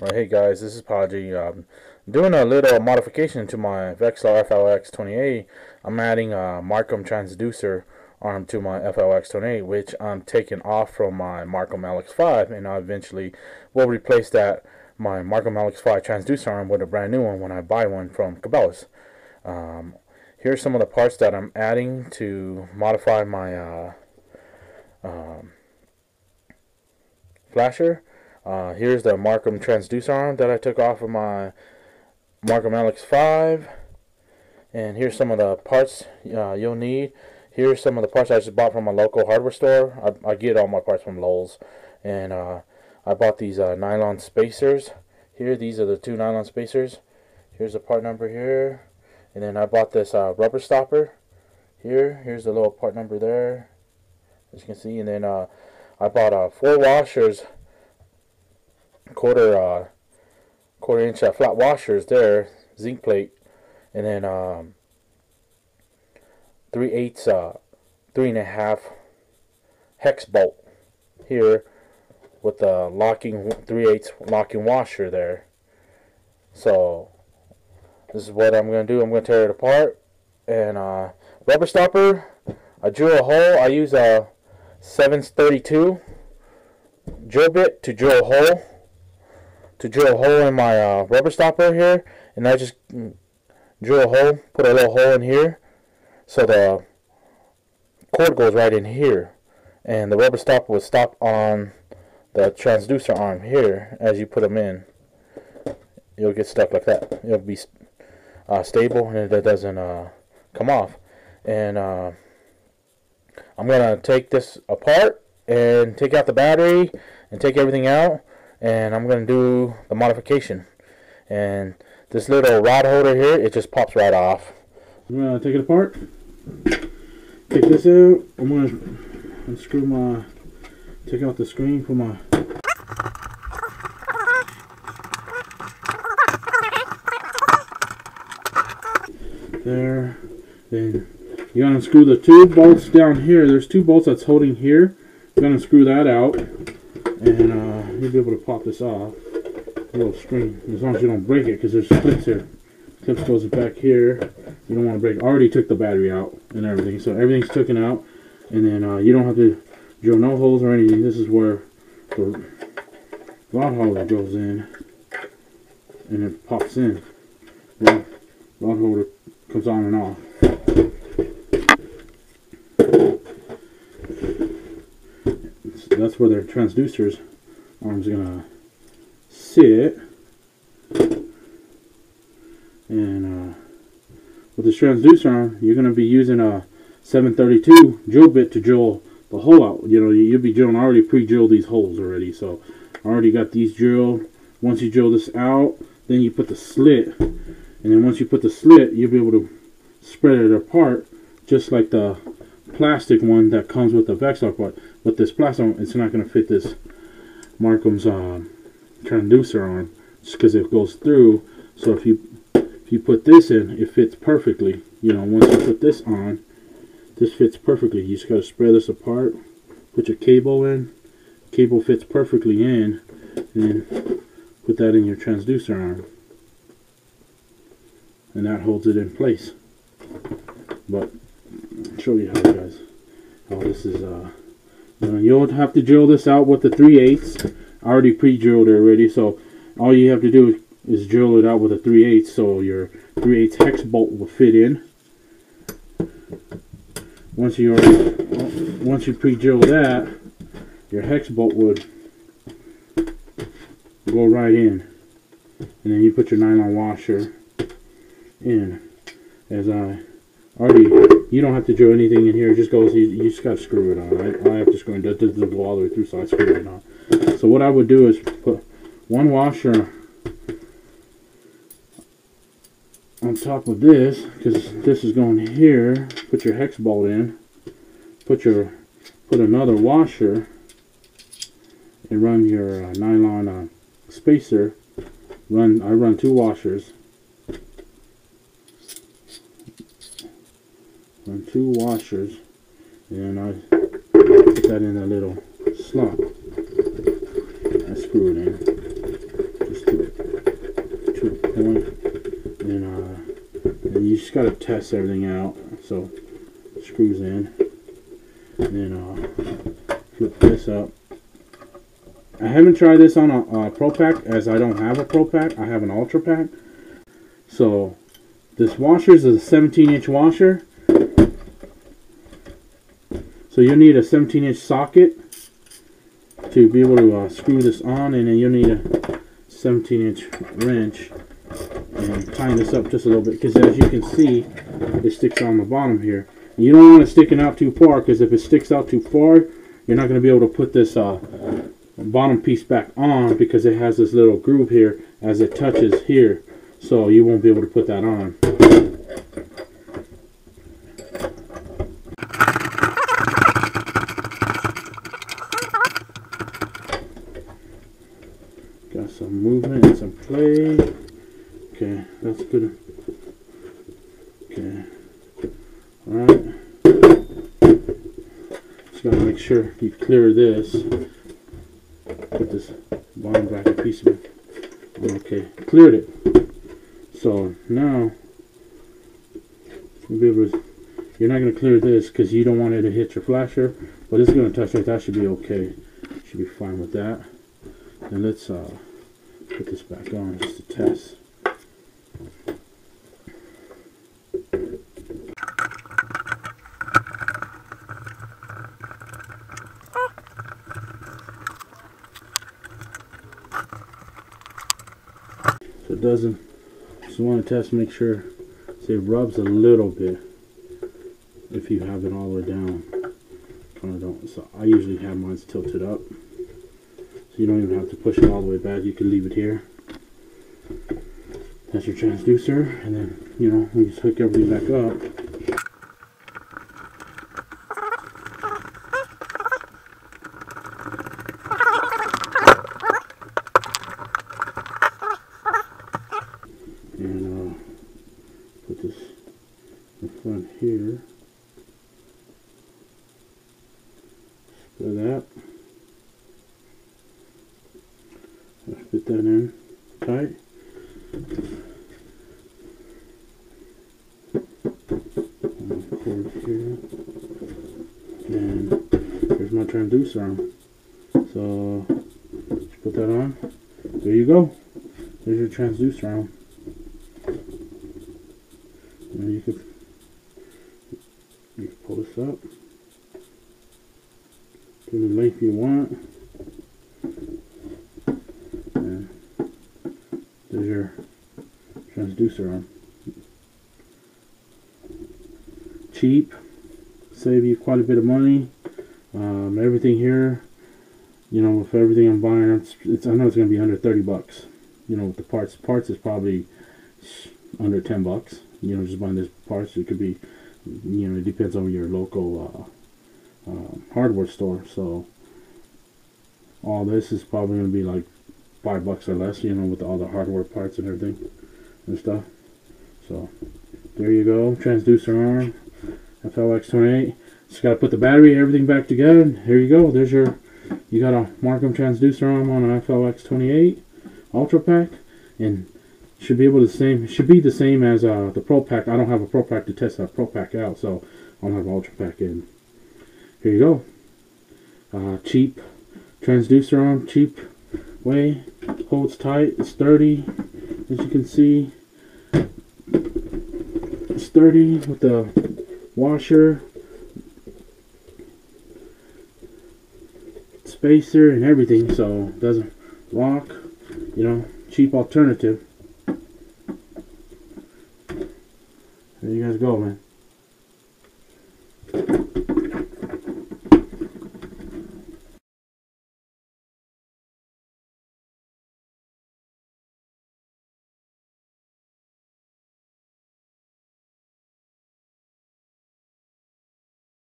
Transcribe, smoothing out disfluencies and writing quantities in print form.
Right, hey guys, this is Podgy. Doing a little modification to my Vexilar FLX28. I'm adding a Marcum transducer arm to my FLX28, which I'm taking off from my Marcum LX5, and I eventually will replace my Marcum LX5 transducer arm with a brand new one when I buy one from Cabelas. Here's some of the parts that I'm adding to modify my flasher. Here's the Marcum transducer arm that I took off of my Marcum LX5, and here's some of the parts you'll need. Here's some of the parts I just bought from a local hardware store. I get all my parts from Lowe's, and I bought these nylon spacers. Here, these are the two nylon spacers. Here's the part number here, and then I bought this rubber stopper. Here's the little part number there, as you can see, and then I bought 4 washers. quarter inch flat washers there, zinc plate, and then 3/8 hex bolt here with the locking 3/8 locking washer there. So this is what I'm going to do. I'm going to tear it apart, and rubber stopper, I drew a hole. I use a 732 drill bit to drill a hole. In my rubber stopper here, and I just drill a hole, put a little hole in here, so the cord goes right in here, and the rubber stopper will stop on the transducer arm here. As you put them in, you'll get stuck like that. It'll be stable, and it doesn't come off. And I'm gonna take this apart and take out the battery and take everything out, and I'm going to do the modification. And this little rod holder here, it just pops right off. I'm going to take it apart, take this out. I'm going to unscrew take out the screen for my there. Then you got to unscrew the 2 bolts down here. There's 2 bolts that's holding here. You're going to screw that out, and you'll be able to pop this off. A little screen, as long as you don't break it, because there's clips here. Clips goes back here. You don't want to break it. I already took the battery out and everything, so everything's taken out. And then you don't have to drill no holes or anything. This is where the rod holder goes in, and it pops in. The rod holder comes on and off. That's where their transducer's arm's gonna sit, and with the transducer arm, you're gonna be using a 732 drill bit to drill the hole out. You know, you'll be drilling. I already pre-drilled these holes already, so I already got these drilled. Once you drill this out, then you put the slit, and then once you put the slit, you'll be able to spread it apart, just like the plastic one that comes with the Vexilar part. But this plastic one, it's not going to fit this Marcum's transducer arm, just because it goes through. So if you put this in, it fits perfectly. You know, once you put this on, this fits perfectly. You just got to spread this apart, put your cable in. Cable fits perfectly in, and then put that in your transducer arm, and that holds it in place. But I'll show you how this is. You'll have to drill this out with the 3/8. I already pre-drilled it already, so all you have to do is drill it out with a 3/8, so your 3/8 hex bolt will fit in. Once you pre-drill that, your hex bolt would go right in, and then you put your nylon washer in. As you don't have to drill anything in here. It just goes. You just got to screw it on. I have to screw it. That doesn't go all the way through, so I screw it on. So what I would do is put 1 washer on top of this, because this is going here. Put your hex bolt in. Put another washer, and run your nylon spacer. I run 2 washers. Run 2 washers, and I put that in a little slot. I screw it in. Just just got to test everything out. So screws in, and then flip this up. I haven't tried this on a Pro Pack, as I don't have a Pro Pack. I have an Ultra Pack. So this washer is a 17-inch washer. So you'll need a 17-inch socket to be able to screw this on, and then you'll need a 17-inch wrench and tighten this up just a little bit, because as you can see, it sticks on the bottom here. And you don't want it sticking out too far, because if it sticks out too far, you're not going to be able to put this bottom piece back on, because it has this little groove here as it touches here, so you won't be able to put that on. Got some movement and some play. Okay, that's good. Okay, alright. Just gotta make sure you clear this. Put this bottom bracket piece of it. Okay, cleared it. So now you'll be able to, you're not going to clear this because you don't want it to hit your flasher, but it's going to touch it. That should be okay. Should be fine with that. And let's put this back on just to test. So it doesn't. Just want to test, make sure. See, it rubs a little bit if you have it all the way down. Kind of don't. So I usually have mine tilted up, so you don't even have to push it all the way back. You can leave it here. That's your transducer, and then you just hook everything back up. And put this in front here. Split that. Fit that in tight. Cord here. And here's my transducer arm. So just put that on. There you go. There's your transducer arm. And you can pull this up to the length you want. And there's your transducer arm. Cheap, save you quite a bit of money. Everything here, with everything I'm buying, I know it's going to be under 30 bucks. With the parts is probably under 10 bucks. Just buying this parts. It could be, it depends on your local hardware store. So all this is probably going to be like $5 or less, with all the hardware parts and everything and stuff. So there you go, transducer arm, FLX28. Just got to put the battery, everything back together. Here you go. There's you got a Marcum transducer arm on an FLX28 Ultra Pack, and should be able to should be the same as the Pro Pack. I don't have a Pro Pack to test that Pro Pack out, so I'll have an Ultra Pack in. Here you go. Cheap transducer arm, cheap way, holds tight, it's sturdy, as you can see. It's sturdy with the washer, spacer, and everything, so it doesn't rock. Cheap alternative. There you guys go, man.